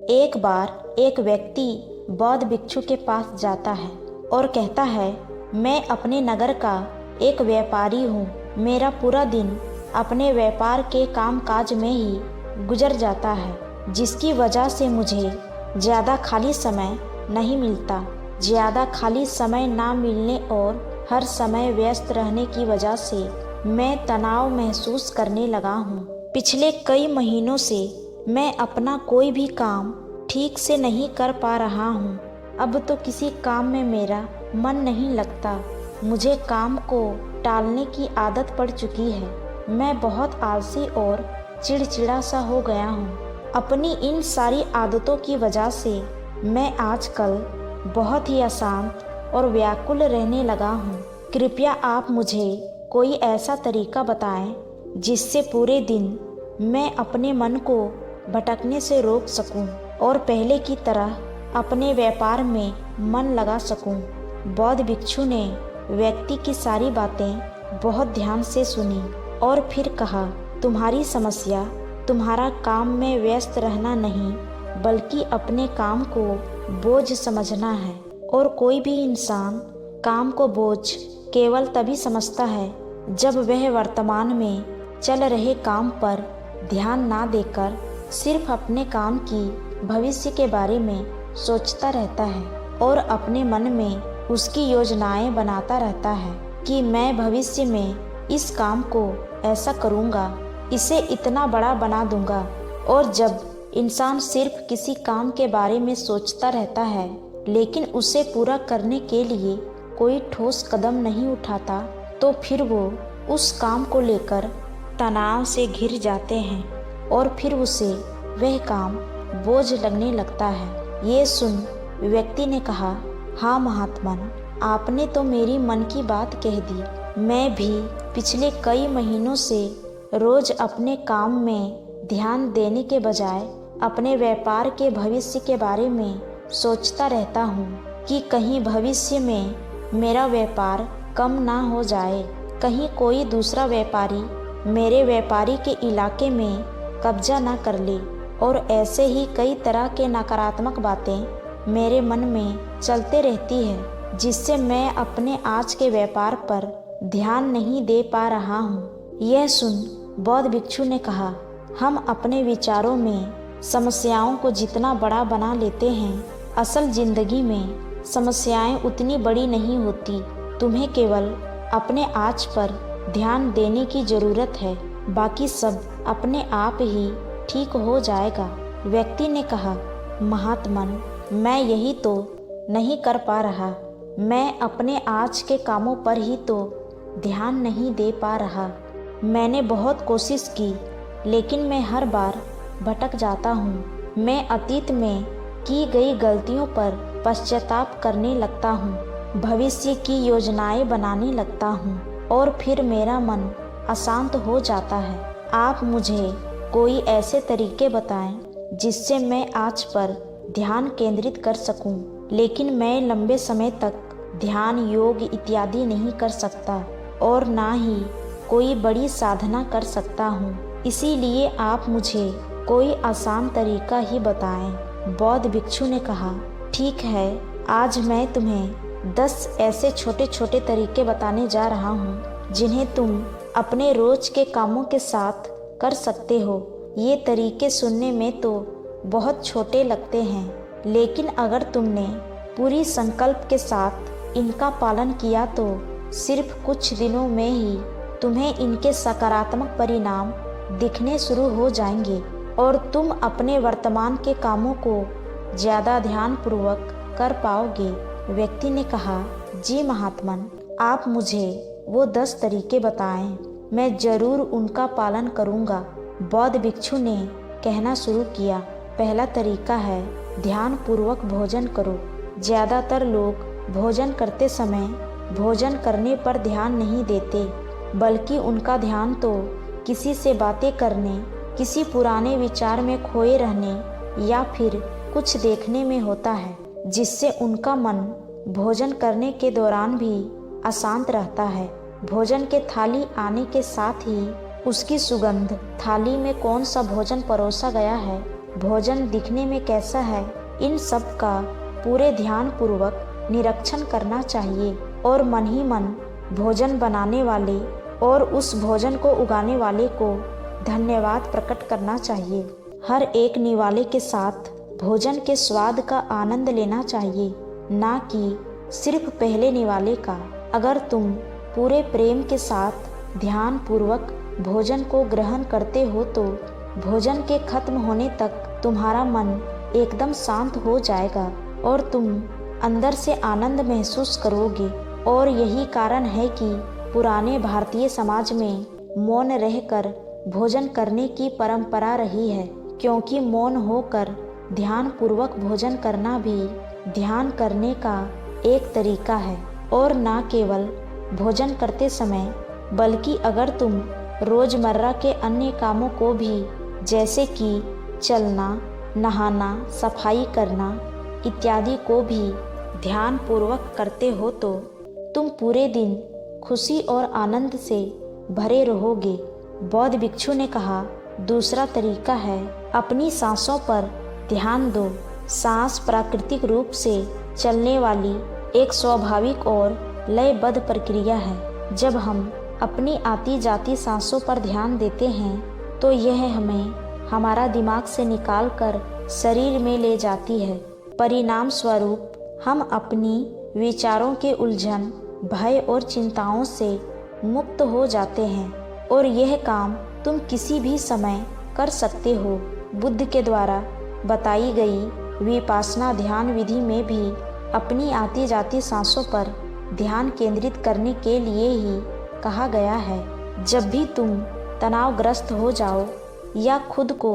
एक बार एक व्यक्ति बौद्ध भिक्षु के पास जाता है और कहता है, मैं अपने नगर का एक व्यापारी हूँ। मेरा पूरा दिन अपने व्यापार के कामकाज में ही गुजर जाता है, जिसकी वजह से मुझे ज़्यादा खाली समय नहीं मिलता। ज़्यादा खाली समय ना मिलने और हर समय व्यस्त रहने की वजह से मैं तनाव महसूस करने लगा हूँ। पिछले कई महीनों से मैं अपना कोई भी काम ठीक से नहीं कर पा रहा हूँ। अब तो किसी काम में मेरा मन नहीं लगता। मुझे काम को टालने की आदत पड़ चुकी है। मैं बहुत आलसी और चिड़चिड़ा सा हो गया हूँ। अपनी इन सारी आदतों की वजह से मैं आजकल बहुत ही अशांत और व्याकुल रहने लगा हूँ। कृपया आप मुझे कोई ऐसा तरीका बताएं जिससे पूरे दिन मैं अपने मन को भटकने से रोक सकूं और पहले की तरह अपने व्यापार में मन लगा सकूं। बौद्ध भिक्षु ने व्यक्ति की सारी बातें बहुत ध्यान से सुनी और फिर कहा, तुम्हारी समस्या तुम्हारा काम में व्यस्त रहना नहीं, बल्कि अपने काम को बोझ समझना है। और कोई भी इंसान काम को बोझ केवल तभी समझता है जब वह वर्तमान में चल रहे काम पर ध्यान ना देकर सिर्फ अपने काम की भविष्य के बारे में सोचता रहता है और अपने मन में उसकी योजनाएं बनाता रहता है कि मैं भविष्य में इस काम को ऐसा करूँगा, इसे इतना बड़ा बना दूँगा। और जब इंसान सिर्फ किसी काम के बारे में सोचता रहता है लेकिन उसे पूरा करने के लिए कोई ठोस कदम नहीं उठाता, तो फिर वो उस काम को लेकर तनाव से घिर जाते हैं और फिर उसे वह काम बोझ लगने लगता है। ये सुन व्यक्ति ने कहा, हाँ महात्मन, आपने तो मेरी मन की बात कह दी। मैं भी पिछले कई महीनों से रोज अपने काम में ध्यान देने के बजाय अपने व्यापार के भविष्य के बारे में सोचता रहता हूँ कि कहीं भविष्य में मेरा व्यापार कम ना हो जाए, कहीं कोई दूसरा व्यापारी मेरे व्यापारी के इलाके में कब्जा ना कर ले। और ऐसे ही कई तरह के नकारात्मक बातें मेरे मन में चलते रहती है, जिससे मैं अपने आज के व्यापार पर ध्यान नहीं दे पा रहा हूँ। यह सुन बौद्ध भिक्षु ने कहा, हम अपने विचारों में समस्याओं को जितना बड़ा बना लेते हैं, असल जिंदगी में समस्याएं उतनी बड़ी नहीं होती। तुम्हें केवल अपने आज पर ध्यान देने की ज़रूरत है, बाकी सब अपने आप ही ठीक हो जाएगा। व्यक्ति ने कहा, महात्मन, मैं यही तो नहीं कर पा रहा। मैं अपने आज के कामों पर ही तो ध्यान नहीं दे पा रहा। मैंने बहुत कोशिश की, लेकिन मैं हर बार भटक जाता हूँ। मैं अतीत में की गई गलतियों पर पश्चाताप करने लगता हूँ, भविष्य की योजनाएं बनाने लगता हूँ और फिर मेरा मन अशांत हो जाता है। आप मुझे कोई ऐसे तरीके बताएं जिससे मैं आज पर ध्यान केंद्रित कर सकूं, लेकिन मैं लंबे समय तक ध्यान, योग इत्यादि नहीं कर सकता और ना ही कोई बड़ी साधना कर सकता हूँ। इसीलिए आप मुझे कोई आसान तरीका ही बताएं। बौद्ध भिक्षु ने कहा, ठीक है, आज मैं तुम्हें 10 ऐसे छोटे छोटे तरीके बताने जा रहा हूँ जिन्हें तुम अपने रोज के कामों के साथ कर सकते हो। ये तरीके सुनने में तो बहुत छोटे लगते हैं, लेकिन अगर तुमने पूरी संकल्प के साथ इनका पालन किया तो सिर्फ कुछ दिनों में ही तुम्हें इनके सकारात्मक परिणाम दिखने शुरू हो जाएंगे और तुम अपने वर्तमान के कामों को ज़्यादा ध्यानपूर्वक कर पाओगे। व्यक्ति ने कहा, जी महात्मन, आप मुझे वो 10 तरीके बताएं, मैं ज़रूर उनका पालन करूँगा। बौद्ध भिक्षु ने कहना शुरू किया, पहला तरीका है ध्यान पूर्वक भोजन करो। ज़्यादातर लोग भोजन करते समय भोजन करने पर ध्यान नहीं देते, बल्कि उनका ध्यान तो किसी से बातें करने, किसी पुराने विचार में खोए रहने या फिर कुछ देखने में होता है, जिससे उनका मन भोजन करने के दौरान भी अशांत रहता है। भोजन के थाली आने के साथ ही उसकी सुगंध, थाली में कौन सा भोजन परोसा गया है भोजन दिखने में कैसा है, इन सब का पूरे ध्यान पूर्वक निरीक्षण करना चाहिए और मन ही मन भोजन बनाने वाले और उस भोजन को उगाने वाले को धन्यवाद प्रकट करना चाहिए। हर एक निवाले के साथ भोजन के स्वाद का आनंद लेना चाहिए, ना कि सिर्फ पहले निवाले का। अगर तुम पूरे प्रेम के साथ ध्यान पूर्वक भोजन को ग्रहण करते हो तो भोजन के खत्म होने तक तुम्हारा मन एकदम शांत हो जाएगा और तुम अंदर से आनंद महसूस करोगे। और यही कारण है कि पुराने भारतीय समाज में मौन रहकर भोजन करने की परंपरा रही है, क्योंकि मौन होकर ध्यान पूर्वक भोजन करना भी ध्यान करने का एक तरीका है। और ना केवल भोजन करते समय, बल्कि अगर तुम रोज़मर्रा के अन्य कामों को भी, जैसे कि चलना, नहाना, सफाई करना इत्यादि को भी ध्यान पूर्वक करते हो तो तुम पूरे दिन खुशी और आनंद से भरे रहोगे। बौद्ध भिक्षु ने कहा, दूसरा तरीका है अपनी सांसों पर ध्यान दो। सांस प्राकृतिक रूप से चलने वाली एक स्वाभाविक और लयबद्ध प्रक्रिया है। जब हम अपनी आती जाती सांसों पर ध्यान देते हैं तो यह हमें हमारा दिमाग से निकालकर शरीर में ले जाती है। परिणाम स्वरूप हम अपनी विचारों के उलझन, भय और चिंताओं से मुक्त हो जाते हैं और यह काम तुम किसी भी समय कर सकते हो। बुद्ध के द्वारा बताई गई विपासना ध्यान विधि में भी अपनी आती जाती सांसों पर ध्यान केंद्रित करने के लिए ही कहा गया है। जब भी तुम तनावग्रस्त हो जाओ या खुद को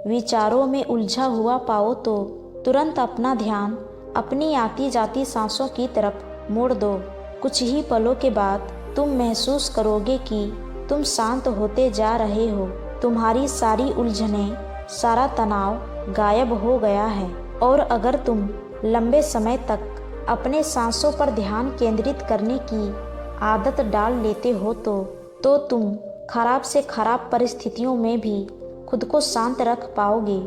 विचारों में उलझा हुआ पाओ तो तुरंत अपना ध्यान अपनी आती जाती सांसों की तरफ मोड़ दो। कुछ ही पलों के बाद तुम महसूस करोगे कि तुम शांत होते जा रहे हो। तुम्हारी सारी उलझनें, सारा तनाव गायब हो गया है। और अगर तुम लंबे समय तक अपने सांसों पर ध्यान केंद्रित करने की आदत डाल लेते हो तो तुम खराब से खराब परिस्थितियों में भी खुद को शांत रख पाओगे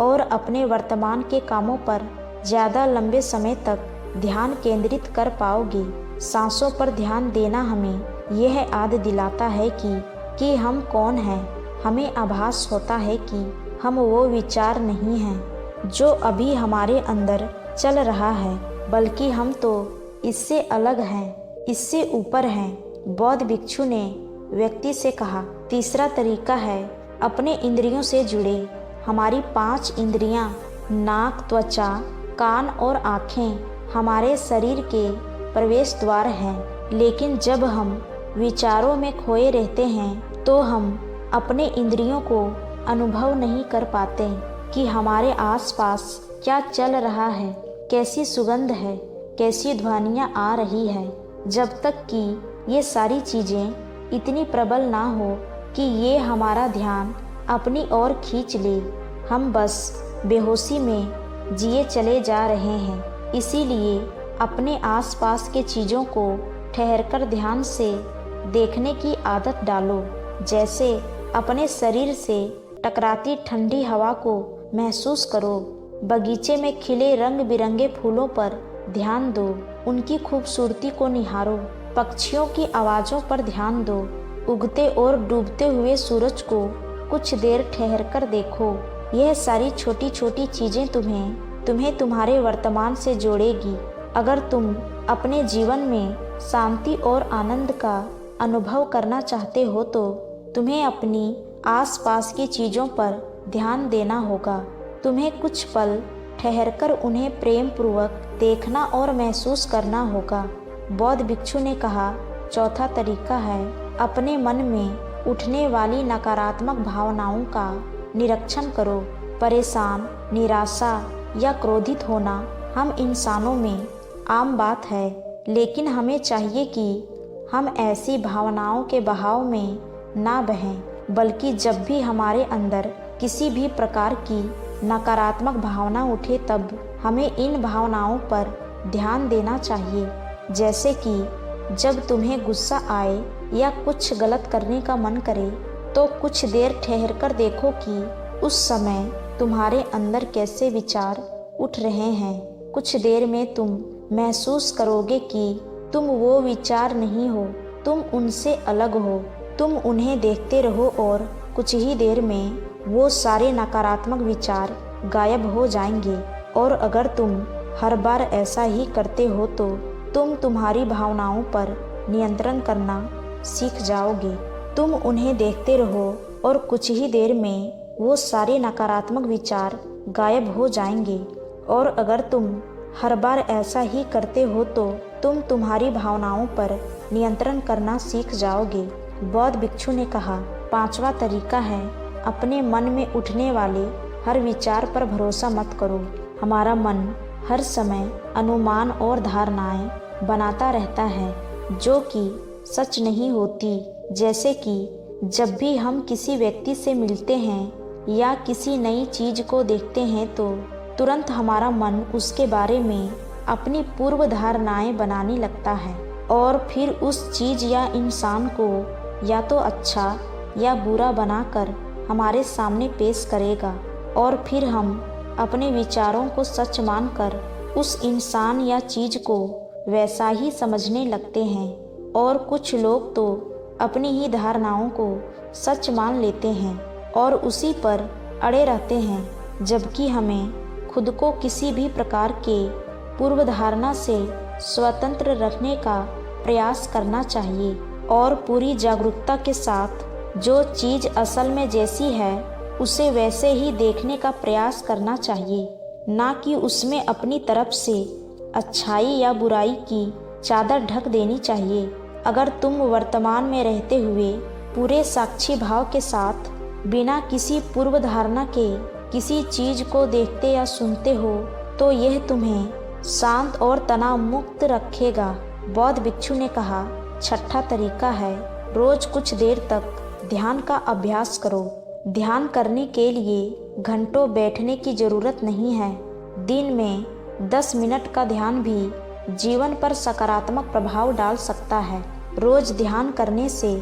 और अपने वर्तमान के कामों पर ज़्यादा लंबे समय तक ध्यान केंद्रित कर पाओगे। सांसों पर ध्यान देना हमें यह याद दिलाता है कि हम कौन हैं। हमें आभास होता है कि हम वो विचार नहीं हैं जो अभी हमारे अंदर चल रहा है, बल्कि हम तो इससे अलग हैं, इससे ऊपर हैं। बौद्ध भिक्षु ने व्यक्ति से कहा, तीसरा तरीका है अपने इंद्रियों से जुड़े। हमारी 5 इंद्रियां, नाक, त्वचा, कान और आँखें हमारे शरीर के प्रवेश द्वार हैं। लेकिन जब हम विचारों में खोए रहते हैं तो हम अपने इंद्रियों को अनुभव नहीं कर पाते कि हमारे आसपास क्या चल रहा है, कैसी सुगंध है, कैसी ध्वनियाँ आ रही है। जब तक कि ये सारी चीज़ें इतनी प्रबल ना हो कि ये हमारा ध्यान अपनी ओर खींच ले, हम बस बेहोशी में जिए चले जा रहे हैं। इसीलिए अपने आसपास के चीज़ों को ठहरकर ध्यान से देखने की आदत डालो। जैसे अपने शरीर से टकराती ठंडी हवा को महसूस करो। बगीचे में खिले रंग बिरंगे फूलों पर ध्यान दो, उनकी खूबसूरती को निहारो। पक्षियों की आवाज़ों पर ध्यान दो। उगते और डूबते हुए सूरज को कुछ देर ठहरकर देखो। यह सारी छोटी छोटी चीज़ें तुम्हें तुम्हारे वर्तमान से जोड़ेगी। अगर तुम अपने जीवन में शांति और आनंद का अनुभव करना चाहते हो तो तुम्हें अपनी आसपास की चीज़ों पर ध्यान देना होगा। तुम्हें कुछ पल ठहरकर उन्हें प्रेम पूर्वक देखना और महसूस करना होगा। बौद्ध भिक्षु ने कहा, चौथा तरीका है अपने मन में उठने वाली नकारात्मक भावनाओं का निरीक्षण करो। परेशान, निराशा या क्रोधित होना हम इंसानों में आम बात है, लेकिन हमें चाहिए कि हम ऐसी भावनाओं के बहाव में ना बहें, बल्कि जब भी हमारे अंदर किसी भी प्रकार की नकारात्मक भावना उठे तब हमें इन भावनाओं पर ध्यान देना चाहिए। जैसे कि जब तुम्हें गुस्सा आए या कुछ गलत करने का मन करे तो कुछ देर ठहरकर देखो कि उस समय तुम्हारे अंदर कैसे विचार उठ रहे हैं। कुछ देर में तुम महसूस करोगे कि तुम वो विचार नहीं हो, तुम उनसे अलग हो। तुम उन्हें देखते रहो और कुछ ही देर में वो सारे नकारात्मक विचार गायब हो जाएंगे। और अगर तुम हर बार ऐसा ही करते हो तो तुम तुम्हारी भावनाओं पर नियंत्रण करना सीख जाओगे। तुम उन्हें देखते रहो और कुछ ही देर में वो सारे नकारात्मक विचार गायब हो जाएंगे। और अगर तुम हर बार ऐसा ही करते हो तो तुम तुम्हारी भावनाओं पर नियंत्रण करना सीख जाओगे। बौद्ध भिक्षु ने कहा, 5वां तरीका है, अपने मन में उठने वाले हर विचार पर भरोसा मत करो। हमारा मन हर समय अनुमान और धारणाएं बनाता रहता है जो कि सच नहीं होती। जैसे कि जब भी हम किसी व्यक्ति से मिलते हैं या किसी नई चीज को देखते हैं तो तुरंत हमारा मन उसके बारे में अपनी पूर्व धारणाएं बनाने लगता है और फिर उस चीज या इंसान को या तो अच्छा या बुरा बनाकर हमारे सामने पेश करेगा। और फिर हम अपने विचारों को सच मानकर उस इंसान या चीज को वैसा ही समझने लगते हैं। और कुछ लोग तो अपनी ही धारणाओं को सच मान लेते हैं और उसी पर अड़े रहते हैं, जबकि हमें खुद को किसी भी प्रकार के पूर्व धारणा से स्वतंत्र रखने का प्रयास करना चाहिए और पूरी जागरूकता के साथ जो चीज़ असल में जैसी है उसे वैसे ही देखने का प्रयास करना चाहिए, ना कि उसमें अपनी तरफ से अच्छाई या बुराई की चादर ढक देनी चाहिए। अगर तुम वर्तमान में रहते हुए पूरे साक्षी भाव के साथ बिना किसी पूर्व धारणा के किसी चीज को देखते या सुनते हो तो यह तुम्हें शांत और तनाव मुक्त रखेगा। बौद्ध भिक्षु ने कहा, 6ठा तरीका है, रोज कुछ देर तक ध्यान का अभ्यास करो। ध्यान करने के लिए घंटों बैठने की जरूरत नहीं है। दिन में 10 मिनट का ध्यान भी जीवन पर सकारात्मक प्रभाव डाल सकता है। रोज ध्यान करने से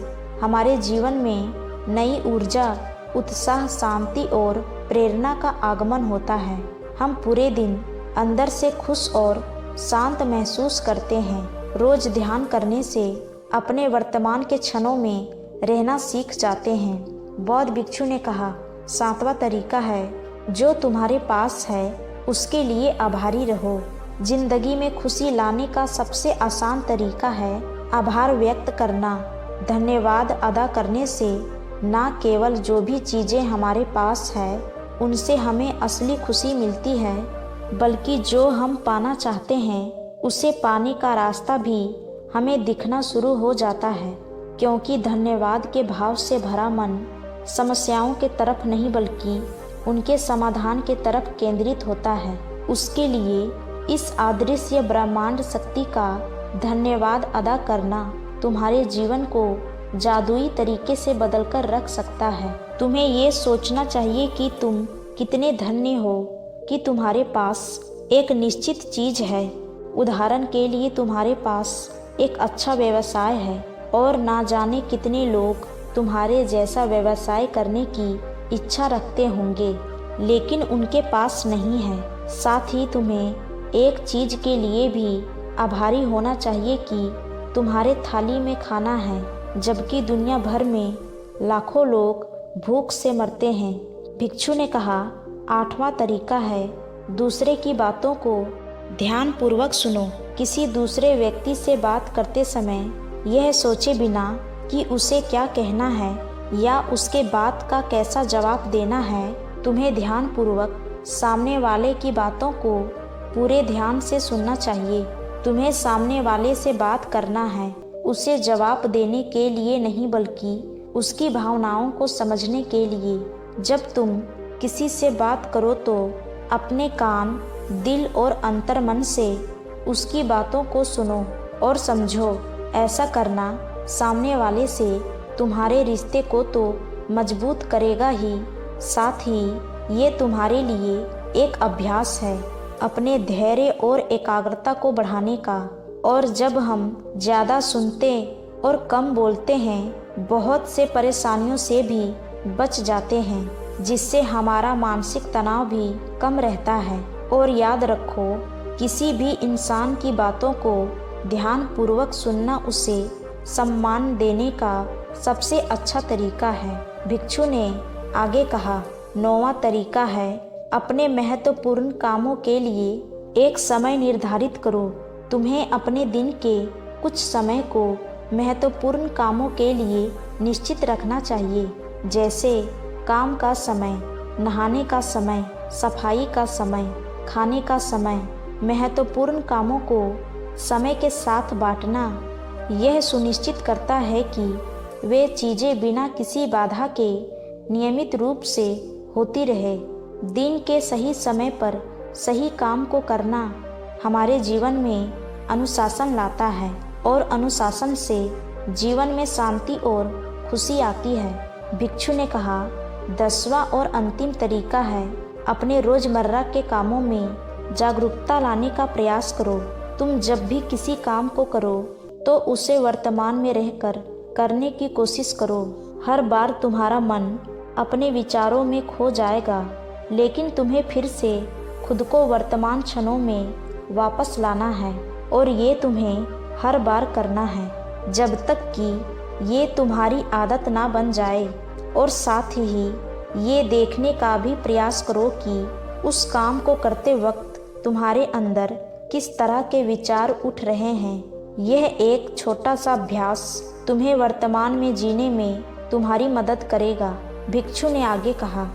हमारे जीवन में नई ऊर्जा, उत्साह, शांति और प्रेरणा का आगमन होता है। हम पूरे दिन अंदर से खुश और शांत महसूस करते हैं। रोज ध्यान करने से अपने वर्तमान के क्षणों में रहना सीख जाते हैं। बौद्ध भिक्षु ने कहा, 7वां तरीका है, जो तुम्हारे पास है उसके लिए आभारी रहो। जिंदगी में खुशी लाने का सबसे आसान तरीका है आभार व्यक्त करना। धन्यवाद अदा करने से न केवल जो भी चीज़ें हमारे पास है उनसे हमें असली खुशी मिलती है, बल्कि जो हम पाना चाहते हैं उसे पाने का रास्ता भी हमें दिखना शुरू हो जाता है। क्योंकि धन्यवाद के भाव से भरा मन समस्याओं के तरफ नहीं बल्कि उनके समाधान के तरफ केंद्रित होता है। उसके लिए इस अदृश्य ब्रह्मांड शक्ति का धन्यवाद अदा करना तुम्हारे जीवन को जादुई तरीके से बदलकर रख सकता है। तुम्हें ये सोचना चाहिए कि तुम कितने धन्य हो कि तुम्हारे पास एक निश्चित चीज है। उदाहरण के लिए तुम्हारे पास एक अच्छा व्यवसाय है और ना जाने कितने लोग तुम्हारे जैसा व्यवसाय करने की इच्छा रखते होंगे लेकिन उनके पास नहीं है। साथ ही तुम्हें एक चीज के लिए भी आभारी होना चाहिए कि तुम्हारे थाली में खाना है, जबकि दुनिया भर में लाखों लोग भूख से मरते हैं। भिक्षु ने कहा, 8वां तरीका है, दूसरे की बातों को ध्यानपूर्वक सुनो। किसी दूसरे व्यक्ति से बात करते समय यह सोचे बिना कि उसे क्या कहना है या उसके बात का कैसा जवाब देना है, तुम्हें ध्यानपूर्वक सामने वाले की बातों को पूरे ध्यान से सुनना चाहिए। तुम्हें सामने वाले से बात करना है, उसे जवाब देने के लिए नहीं बल्कि उसकी भावनाओं को समझने के लिए। जब तुम किसी से बात करो तो अपने कान, दिल और अंतर्मन से उसकी बातों को सुनो और समझो। ऐसा करना सामने वाले से तुम्हारे रिश्ते को तो मजबूत करेगा ही, साथ ही ये तुम्हारे लिए एक अभ्यास है अपने धैर्य और एकाग्रता को बढ़ाने का। और जब हम ज़्यादा सुनते और कम बोलते हैं, बहुत से परेशानियों से भी बच जाते हैं। जिससे हमारा मानसिक तनाव भी कम रहता है। और याद रखो, किसी भी इंसान की बातों को ध्यानपूर्वक सुनना उसे सम्मान देने का सबसे अच्छा तरीका है। भिक्षु ने आगे कहा, 9वां तरीका है, अपने महत्वपूर्ण कामों के लिए एक समय निर्धारित करो। तुम्हें अपने दिन के कुछ समय को महत्वपूर्ण कामों के लिए निश्चित रखना चाहिए, जैसे काम का समय, नहाने का समय, सफाई का समय, खाने का समय। महत्वपूर्ण कामों को समय के साथ बांटना यह सुनिश्चित करता है कि वे चीज़ें बिना किसी बाधा के नियमित रूप से होती रहे। दिन के सही समय पर सही काम को करना हमारे जीवन में अनुशासन लाता है और अनुशासन से जीवन में शांति और खुशी आती है। भिक्षु ने कहा, 10वां और अंतिम तरीका है, अपने रोज़मर्रा के कामों में जागरूकता लाने का प्रयास करो। तुम जब भी किसी काम को करो तो उसे वर्तमान में रहकर करने की कोशिश करो। हर बार तुम्हारा मन अपने विचारों में खो जाएगा, लेकिन तुम्हें फिर से खुद को वर्तमान क्षणों में वापस लाना है और ये तुम्हें हर बार करना है जब तक कि ये तुम्हारी आदत ना बन जाए। और साथ ही ये देखने का भी प्रयास करो कि उस काम को करते वक्त तुम्हारे अंदर किस तरह के विचार उठ रहे हैं। यह एक छोटा सा अभ्यास तुम्हें वर्तमान में जीने में तुम्हारी मदद करेगा। भिक्षु ने आगे कहा,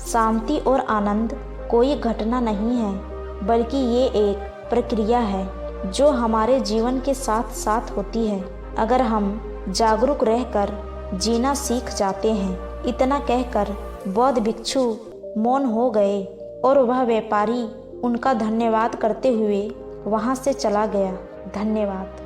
शांति और आनंद कोई घटना नहीं है, बल्कि ये एक प्रक्रिया है जो हमारे जीवन के साथ साथ होती है, अगर हम जागरूक रहकर जीना सीख जाते हैं। इतना कहकर बौद्ध भिक्षु मौन हो गए और वह व्यापारी उनका धन्यवाद करते हुए वहाँ से चला गया। धन्यवाद।